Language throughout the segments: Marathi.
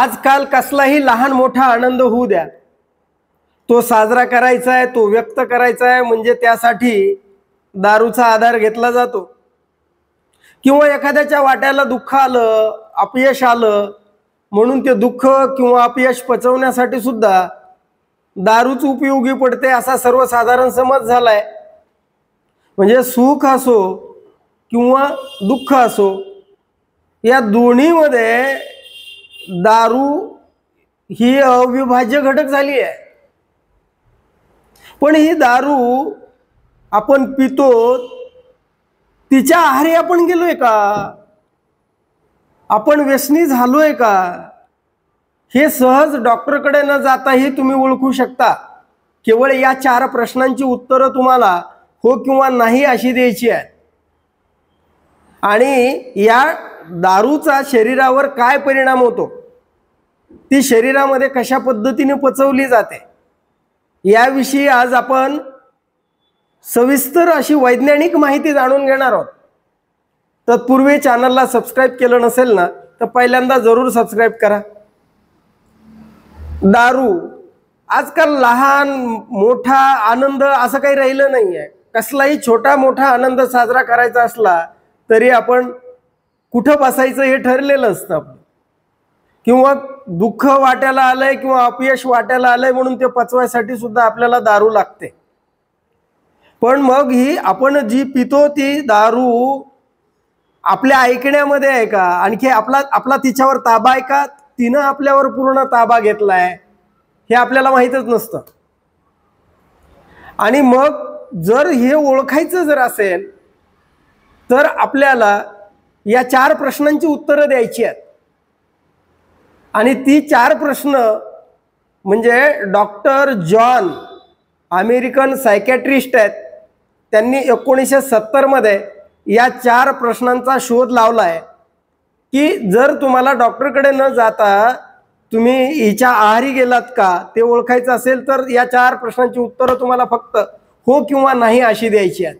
आजकाल कसलाही लहान मोठा आनंद होऊ द्या, तो साजरा करायचा आहे, तो व्यक्त करायचा आहे, म्हणजे त्यासाठी दारूचा आधार घेतला जातो. किंवा एखाद्याच्या वाट्याला दुःख आलं, अपयश आलं, म्हणून ते दुःख किंवा अपयश पचवण्यासाठी सुद्धा दारूच उपयोगी पडते असा सर्वसाधारण समज झालाय. म्हणजे सुख असो किंवा दुःख असो, या दोन्हीमध्ये दारू ही अविभाज्य घटक झाली आहे. पण ही दारू आपण पितो, तिच्या आहारी आपण गेलोय का? आपण व्यसनी झालोय का? हे सहज डॉक्टरकडे न जाताही तुम्ही ओळखू शकता. केवळ या 4 प्रश्नांची उत्तरं तुम्हाला हो किंवा नाही अशी द्यायची आहेत. आणि या दारूचा शरीरावर काय परिणाम होतो, ती शरीरामध्ये कशा पद्धतीने पचवली जाते, याविषयी आज आपण सविस्तर अशी वैज्ञानिक माहिती जाणून घेणार आहोत. तत्पूर्वी चॅनलला सबस्क्राईब केलं नसेल ना, तर पहिल्यांदा जरूर सबस्क्राईब करा. दारू आजकाल लहान मोठा आनंद असं काही राहिलं नाही आहे. कसलाही छोटा मोठा आनंद साजरा करायचा असला तरी आपण कुठं बसायचं हे ठरलेलं असतं. किंवा दुःख वाट्याला आलंय किंवा अपयश वाट्याला आलंय म्हणून ते पचवायसाठी सुद्धा आपल्याला दारू लागते. पण मग ही आपण जी पितो ती दारू आपल्या ऐकण्यामध्ये आहे का, आणखी आपला तिच्यावर ताबा आहे का, तिनं आपल्यावर पूर्ण ताबा घेतलाय हे आपल्याला माहीतच नसतं. आणि मग जर हे ओळखायचं जर असेल तर आपल्याला या 4 प्रश्नांची उत्तरं द्यायची आहेत. आणि ती 4 प्रश्न म्हणजे डॉक्टर जॉन, अमेरिकन सायकॅट्रिस्ट आहेत, त्यांनी 1970 मध्ये या 4 प्रश्नांचा शोध लावलाय की जर तुम्हाला डॉक्टरकडे न जाता तुम्ही हिच्या आहारी गेलात का ते ओळखायचं असेल तर या 4 प्रश्नांची उत्तरं तुम्हाला फक्त हो किंवा नाही अशी द्यायची आहेत.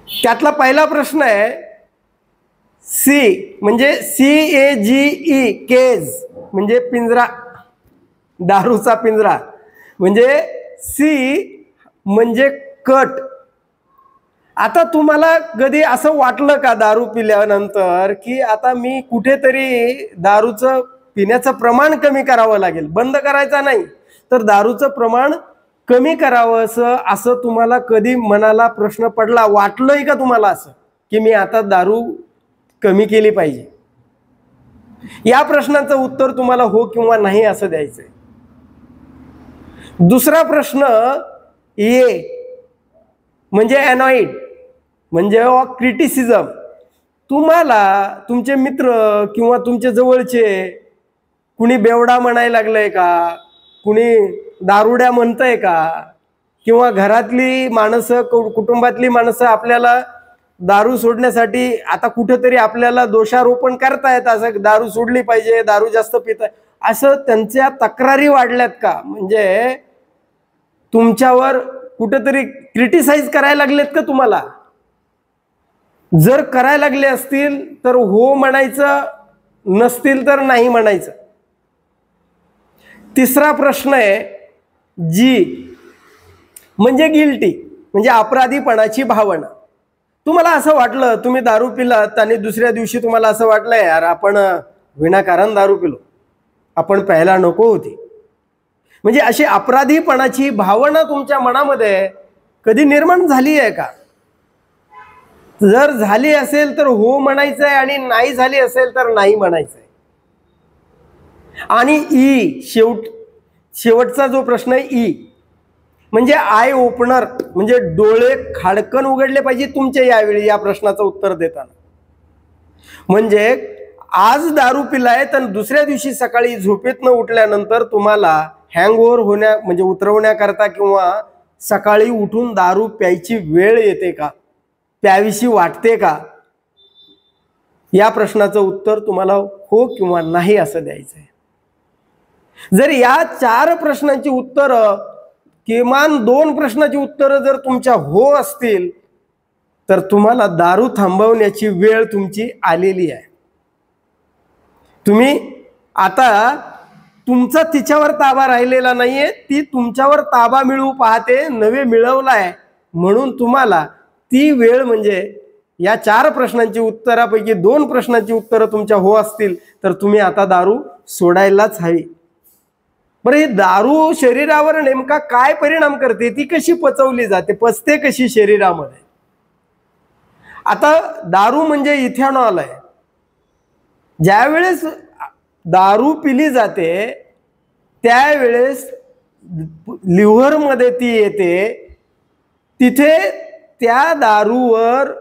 त्यातला पहिला प्रश्न आहे सी, म्हणजे CAGE, केज म्हणजे पिंजरा, दारूचा पिंजरा. म्हणजे सी म्हणजे कट. आता तुम्हाला कधी असं वाटलं का दारू पिल्यानंतर की आता मी कुठेतरी दारूचं पिण्याचं प्रमाण कमी करावं लागेल, बंद करायचं नाही तर दारूचं प्रमाण कमी करावं असं तुम्हाला कधी मनाला प्रश्न पडला, वाटलंय का तुम्हाला असं की मी आता दारू कमी केली पाहिजे? या प्रश्नाचं उत्तर तुम्हाला हो किंवा नाही असं द्यायचंय. दुसरा प्रश्न ए म्हणजे अनॉइड, म्हणजे क्रिटिसिझम. तुम्हाला तुमचे मित्र किंवा तुमचे जवळचे कुणी बेवडा म्हणायला लागलंय का, कुणी दारुड्या म्हणतंय का, किंवा घरातली माणसं कुटुंबातली माणसं आपल्याला दारू सोडण्यासाठी आता कुठेतरी आपल्याला दोषारोपण करतायत, असं दारू सोडली पाहिजे, दारू जास्त पिताय, असं त्यांच्या तक्रारी वाढल्यात का? म्हणजे तुमच्यावर कुठेतरी क्रिटिसाइज करायला लागलेत का तुम्हाला? जर करायला लागले असतील तर हो म्हणायचं, नसतील तर नाही म्हणायचं. तिसरा प्रश्न आहे जी म्हणजे गिल्टी, म्हणजे अपराधीपणाची भावना. तुम्हाला असं वाटलं, तुम्ही दारू पिलात आणि दुसऱ्या दिवशी तुम्हाला असं वाटलं यार आपण विनाकारण दारू पिलो, आपण प्यायला नको होती. म्हणजे अशी अपराधीपणाची भावना तुमच्या मनामध्ये कधी निर्माण झाली आहे का? जर झाली असेल तर हो म्हणायचं आहे आणि नाही झाली असेल तर नाही म्हणायचं आहे. आणि ई शेवटचा जो प्रश्न आहे ई म्हणजे आय ओपनर, म्हणजे डोळे खाडकन उघडले पाहिजे तुमचे यावेळी या प्रश्नाचं उत्तर देताना. म्हणजे आज दारू पिलाय तर दुसऱ्या दिवशी सकाळी झोपेतनं उठल्यानंतर तुम्हाला हँगओव्हर म्हणजे उतरवण्याकरता किंवा सकाळी उठून दारू प्यायची वेळ येते का, प्यावीशी वाटते का? या प्रश्नाचं उत्तर तुम्हाला हो किंवा नाही असं द्यायचं आहे. जर या 4 प्रश्नांची उत्तरं, किमान 2 प्रश्नाची उत्तरं जर तुमच्या हो असतील तर तुम्हाला दारू थांबवण्याची वेळ तुमची आलेली आहे. तुम्ही आता तुमचा तिच्यावर ताबा राहिलेला नाहीये, ती तुमच्यावर ताबा मिळवू पाहते, नवे मिळवलाय. म्हणून तुम्हाला ती वेळ म्हणजे या 4 प्रश्नांची उत्तरापैकी 2 प्रश्नांची उत्तरं तुमच्या हो असतील तर तुम्ही आता दारू सोडायलाच हवी. बरं, ही दारू शरीरावर नेमका काय परिणाम करते, ती कशी पचवली जाते, पचते कशी शरीरामध्ये? आता दारू म्हणजे इथेनॉल आहे. ज्यावेळेस दारू पिली जाते त्यावेळेस लिव्हरमध्ये ती येते, तिथे त्या दारूवर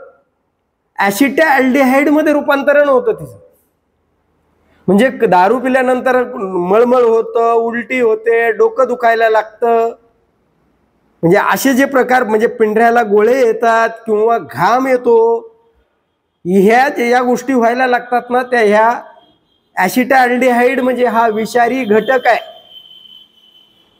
ॲसिटाल्डिहाइड मध्ये रूपांतरण होतं तिचं. म्हणजे दारू पिल्यानंतर मळमळ होतं, उलटी होते, डोकं दुखायला लागतं, म्हणजे असे जे प्रकार, म्हणजे पिंढऱ्याला गोळे येतात किंवा घाम येतो, ह्या ज्या गोष्टी व्हायला लागतात ना, त्या ह्या ॲसिटाल्डिहाइड म्हणजे हा विषारी घटक आहे.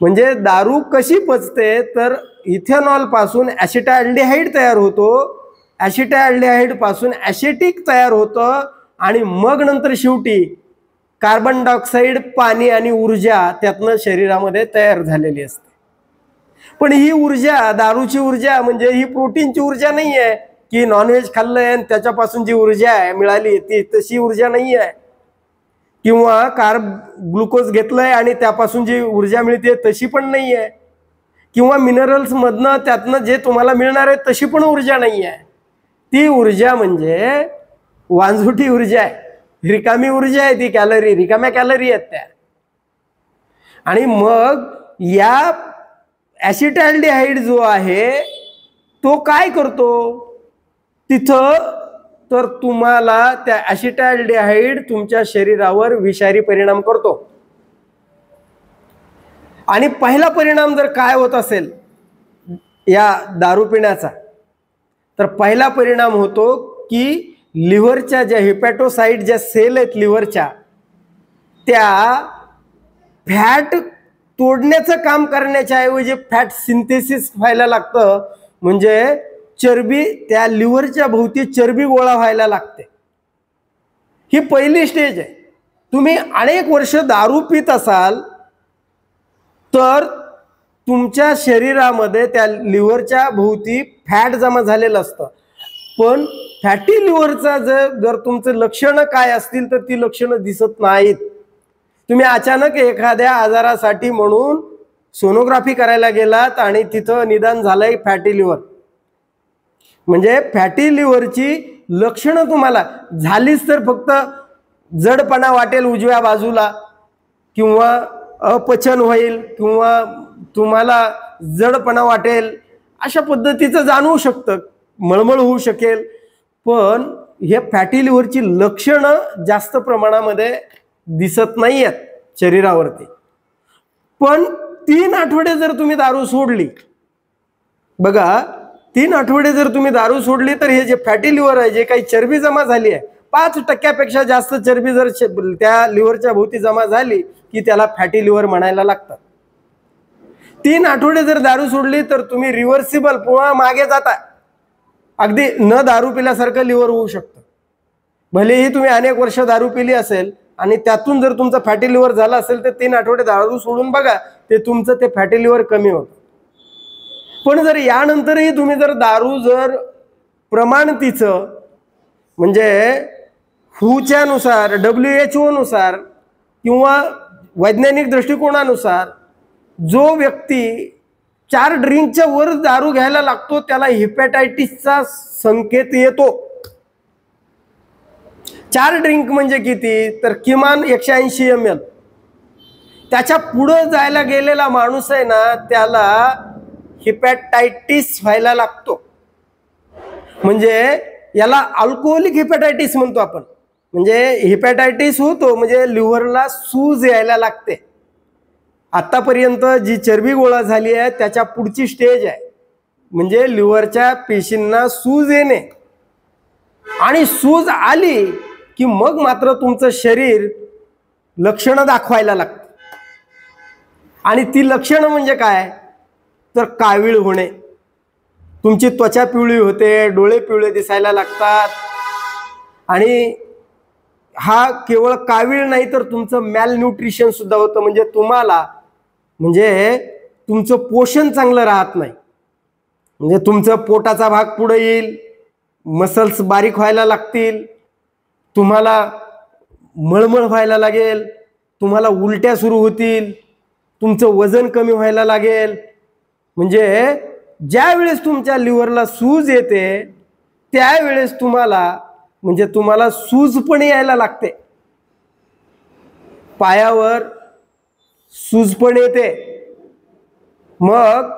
म्हणजे दारू कशी पचते तर इथेनॉल पासून ॲसिटाल्डिहाइड तयार होतो, ॲसिटाल्डिहाइड पासून ॲसिटिक तयार होतं आणि मग नंतर शेवटी कार्बन डायऑक्साईड, पाणी आणि ऊर्जा त्यातनं शरीरामध्ये तयार झालेली असते. पण ही ऊर्जा, दारूची ऊर्जा म्हणजे ही प्रोटीनची ऊर्जा नाही आहे की नॉनव्हेज खाल्लंय आणि त्याच्यापासून जी ऊर्जा आहे मिळाली, ती तशी ऊर्जा नाही आहे. किंवा ग्लुकोज घेतलंय आणि त्यापासून जी ऊर्जा मिळते तशी पण नाही आहे. किंवा मिनरल्स मधनं त्यातनं जे तुम्हाला मिळणार आहे तशी पण ऊर्जा नाही आहे. ती ऊर्जा म्हणजे वांझुटी ऊर्जा आहे, रिकामी ऊर्जा आहे, ती कॅलरी, रिकाम्या कॅलरी आहेत त्या. आणि मग या ॲसिटाल्डिहाइड जो आहे तो काय करतो तिथं, तर तुम्हाला त्या ॲसिटाल्डिहाइड तुमच्या शरीरावर विषारी परिणाम करतो. आणि पहिला परिणाम जर काय होत असेल या दारू पिण्याचा, तर पहिला परिणाम होतो की लिव्हरच्या ज्या हेपॅटोसाइट ज्या सेल आहेत लिव्हरच्या, त्या फॅट तोडण्याचं काम करण्याच्या ऐवजी फॅट सिंथेसिस व्हायला लागतं. म्हणजे चरबी, त्या लिव्हरच्या भोवती चरबी गोळा व्हायला लागते. ही पहिली स्टेज आहे. तुम्ही अनेक वर्ष दारू पित असाल तर तुमच्या शरीरामध्ये त्या लिव्हरच्या भोवती फॅट जमा झालेलं असतं. पण फॅटी लिव्हरचा जर तुमचं लक्षणं काय असतील तर ती लक्षणं दिसत नाहीत. तुम्ही अचानक एखाद्या आजारासाठी म्हणून सोनोग्राफी करायला गेलात आणि तिथं निदान झालंय फॅटी लिव्हर, म्हणजे फॅटी लिव्हरची लक्षणं तुम्हाला झालीच तर फक्त जडपणा वाटेल उजव्या बाजूला, किंवा अपचन होईल, किंवा तुम्हाला जडपणा वाटेल, अशा पद्धतीचं जाणवू शकतं, मळमळ होऊ शकेल. पण हे फॅटी लिव्हरची लक्षणं जास्त प्रमाणामध्ये दिसत नाही आहेत शरीरावरती. पण 3 आठवडे जर तुम्ही दारू सोडली, बघा 3 आठवडे जर तुम्ही दारू सोडली तर हे जे फॅटी लिव्हर आहे, जे काही चरबी जमा झाली आहे, 5% जास्त चरबी जर त्या लिव्हरच्या भोवती जमा झाली की त्याला फॅटी लिव्हर म्हणायला लागतात. 3 आठवडे जर दारू सोडली तर तुम्ही रिव्हर्सिबल पुन्हा मागे जाता, अगदी न दारू पिल्यासारखं लिव्हर होऊ शकतं. भलेही तुम्ही अनेक वर्ष दारू पिली असेल आणि त्यातून जर तुमचं फॅटी लिव्हर झालं असेल तर 3 आठवडे दारू सोडून बघा, ते तुमचं ते फॅटी लिव्हर कमी होतं. पण जर यानंतरही तुम्ही जर दारू जर प्रमाण तिचं म्हणजे हुच्या नुसार, WHO नुसार किंवा वैज्ञानिक दृष्टिकोनानुसार जो व्यक्ती 4 ड्रिंकच्या वर दारू घ्यायला लागतो त्याला हेपॅटायटिसचा संकेत येतो. 4 ड्रिंक म्हणजे किती, तर किमान 180 ml. त्याच्या पुढे जायला गेलेला माणूस आहे ना, त्याला हेपॅटायटिस व्हायला लागतो. म्हणजे याला अल्कोहोलिक हेपॅटायटिस म्हणतो आपण. म्हणजे हेपॅटायटिस होतो म्हणजे लिव्हरला सूज यायला लागते. आतापर्यंत जी चरबी गोळा झाली आहे त्याच्या पुढची स्टेज आहे, म्हणजे लिव्हरच्या पेशींना सूज येणे. आणि सूज आली की मग मात्र तुमचं शरीर लक्षणं दाखवायला लागतं. आणि ती लक्षणं म्हणजे काय, तर कावीळ होणे, तुमची त्वचा पिवळी होते, डोळे पिवळे दिसायला लागतात, आणि हा केवळ कावीळ नाही तर तुमचं मॅल न्यूट्रिशन सुद्धा होतं, म्हणजे तुम्हाला म्हणजे तुमचं पोषण चांगलं राहत नाही, म्हणजे तुमचं पोटाचा भाग पुढे येईल, मसल्स बारीक व्हायला लागतील, तुम्हाला मळमळ व्हायला लागेल, तुम्हाला उलट्या सुरू होतील, तुमचं वजन कमी व्हायला लागेल. म्हणजे ज्या वेळेस तुमच्या लिव्हरला सूज येते त्यावेळेस तुम्हाला सूज पण यायला लागते, पायावर सूज पण येते. मग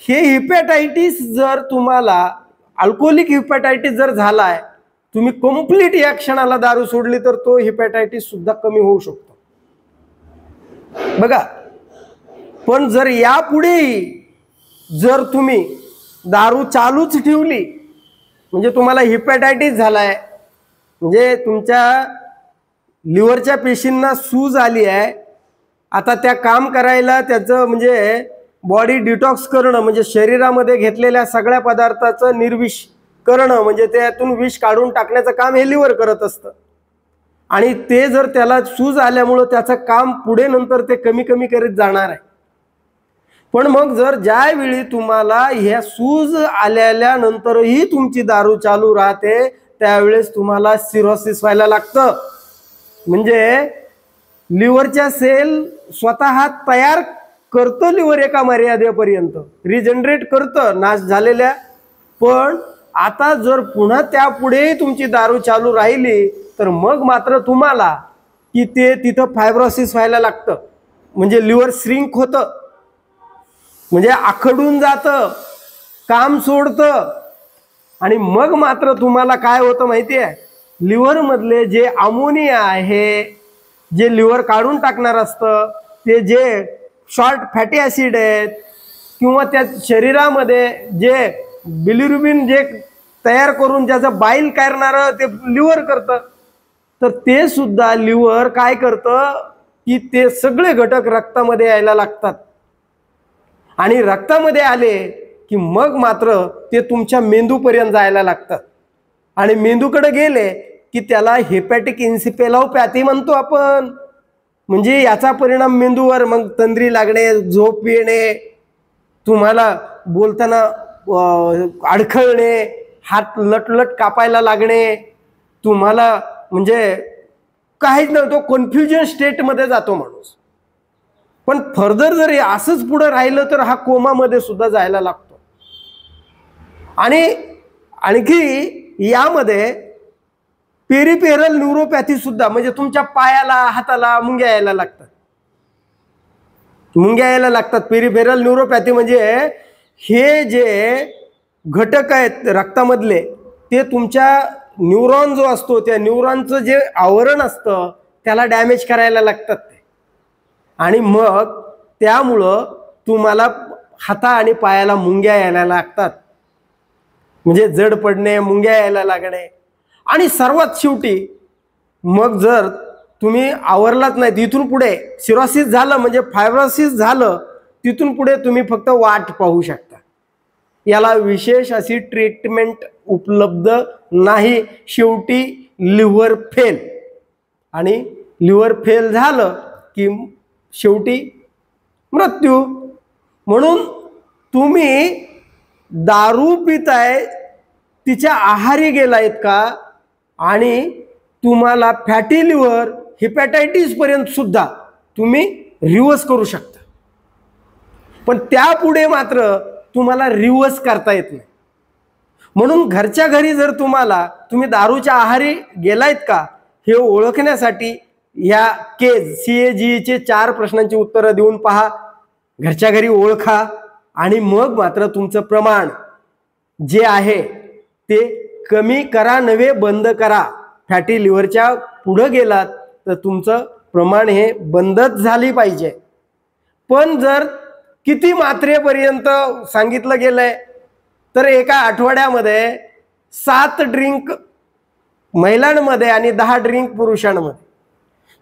हे हिपॅटायटिस जर तुम्हाला अल्कोहोलिक हिपॅटायटिस जर झालाय, तुम्ही कंप्लीट या क्षणाला दारू सोडली तर तो हिपॅटायटिस सुद्धा कमी होऊ शकतो बघा. पण जर यापुढेही जर तुम्ही दारू चालूच ठेवली, म्हणजे तुम्हाला हिपॅटायटिस झालाय, म्हणजे तुमच्या लिव्हरच्या पेशींना सूज आली आहे, आता त्या काम करायला त्याचं म्हणजे बॉडी डिटॉक्स करणं, म्हणजे शरीरामध्ये घेतलेल्या सगळ्या पदार्थाचं निर्विष करणं, म्हणजे त्यातून विष काढून टाकण्याचं काम हे लिव्हर करत असतं. आणि ते जर त्याला सूज आल्यामुळं त्याचं काम पुढे नंतर ते कमी कमी करीत जाणार आहे. पण मग जर ज्यावेळी तुम्हाला ह्या सूज आलेल्या नंतरही तुमची दारू चालू राहते त्यावेळेस तुम्हाला सिरोसिस व्हायला लागतं. म्हणजे लिव्हरच्या सेल स्वतः तयार करतं लिव्हर एका मर्यादेपर्यंत, रिजनरेट करतं नाश झालेल्या. पण आता जर पुन्हा त्यापुढे तुमची दारू चालू राहिली तर मग मात्र तुम्हाला की ते तिथं फायब्रोसिस व्हायला लागतं, म्हणजे लिव्हर श्रिंक होतं, म्हणजे आखडून जातं, काम सोडतं. आणि मग मात्र तुम्हाला काय होतं माहिती आहे, लिव्हर मधले जे अमोनिया आहे, जे लिव्हर काढून टाकणार असतं, ते जे शॉर्ट फॅटी ॲसिड आहेत किंवा त्या शरीरामध्ये जे बिलिरुबिन जे तयार करून ज्याचं बाईल करणारं ते लिव्हर करतं, तर ते सुद्धा लिव्हर काय करतं की ते सगळे घटक रक्तामध्ये यायला लागतात. आणि रक्तामध्ये आले की मग मात्र ते तुमच्या मेंदूपर्यंत जायला लागतात. आणि मेंदूकडे गेले की त्याला हेपॅटिक इन्सिफेलोपॅथी म्हणतो आपण. म्हणजे याचा परिणाम मेंदूवर मग तंद्री लागणे, झोप येणे, तुम्हाला बोलताना अडखळणे, हात लटलट कापायला लागणे, तुम्हाला म्हणजे काहीच नाही, तो कन्फ्युजन स्टेटमध्ये जातो माणूस. पण फर्दर जर असंच पुढे राहिलं तर हा कोमामध्ये सुद्धा जायला लागतो. आणि आणखी यामध्ये पेरिफेरल न्यूरोपॅथी सुद्धा, म्हणजे तुमच्या पायाला हाताला मुंग्या यायला लागतात, पेरिफेरल न्यूरोपॅथी म्हणजे हे जे घटक आहेत रक्तामधले ते तुमच्या न्यूरॉन जो असतो त्या न्यूरॉनचं जे आवरण असतं त्याला डॅमेज करायला लागतात ते. आणि मग त्यामुळं तुम्हाला हाता आणि पायाला मुंग्या यायला लागतात, म्हणजे जड पडणे, मुंग्या यायला लागणे. आणि सर्वात शेवटी मग जर तुम्ही आवरलाच नाही, तिथून पुढे सिरोसिस झालं म्हणजे फायब्रोसिस झालं, तिथून पुढे तुम्ही फक्त वाट पाहू शकता. याला विशेष अशी ट्रीटमेंट उपलब्ध नाही. शेवटी लिव्हर फेल, आणि लिव्हर फेल झालं की शेवटी मृत्यू. म्हणून तुम्ही दारू पिताय, तिच्या आहारी गेलायत का, आणि तुम्हाला फॅटी लिव्हर हिपॅटायटिस पर्यंत सुद्धा तुम्ही रिव्हर्स करू शकता. पण त्यापुढे मात्र तुम्हाला रिव्हर्स करता येत नाही. म्हणून घरच्या घरी जर तुम्ही दारूच्या आहारी गेलायत का हे ओळखण्यासाठी या CAGE 4 प्रश्नांची उत्तरं देऊन पहा, घरच्या घरी ओळखा, आणि मग मात्र तुमचं प्रमाण जे आहे ते कमी करा, नव्हे बंद करा. फॅटी लिव्हरच्या पुढे गेलात तर तुमचं प्रमाण हे बंदच झाली पाहिजे. पण जर किती मात्रेपर्यंत सांगितलं गेलंय तर एका आठवड्यामध्ये 7 ड्रिंक महिलांमध्ये आणि 10 ड्रिंक पुरुषांमध्ये.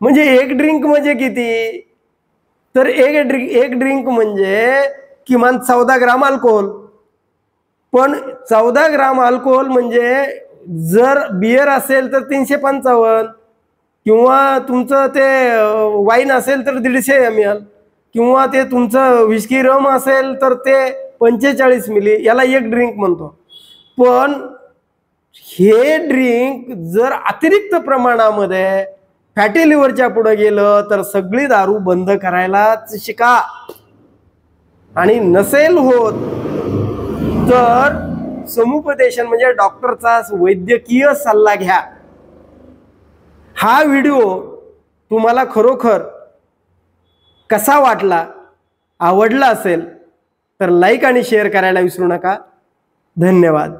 म्हणजे एक ड्रिंक म्हणजे किती, तर एक ड्रिंक म्हणजे किमान 14 ग्राम अल्कोहोल. पण 14 ग्राम अल्कोहोल म्हणजे जर बियर असेल तर 355, किंवा तुमचं ते वाईन असेल तर 150 ml, किंवा ते तुमचं विस्की रम असेल तर ते 45 मिली, याला एक ड्रिंक म्हणतो. पण हे ड्रिंक जर अतिरिक्त प्रमाणामध्ये फॅटी लिव्हरच्या पुढे गेलं तर सगळी दारू बंद करायलाच शिका. आणि नसेल होत तर समुपदेशन म्हणजे डॉक्टरचा वैद्यकीय सल्ला घ्या. हा व्हिडिओ तुम्हाला खरोखर कसा वाटला, आवडला असेल तर लाईक आणि शेअर करायला विसरू नका. धन्यवाद.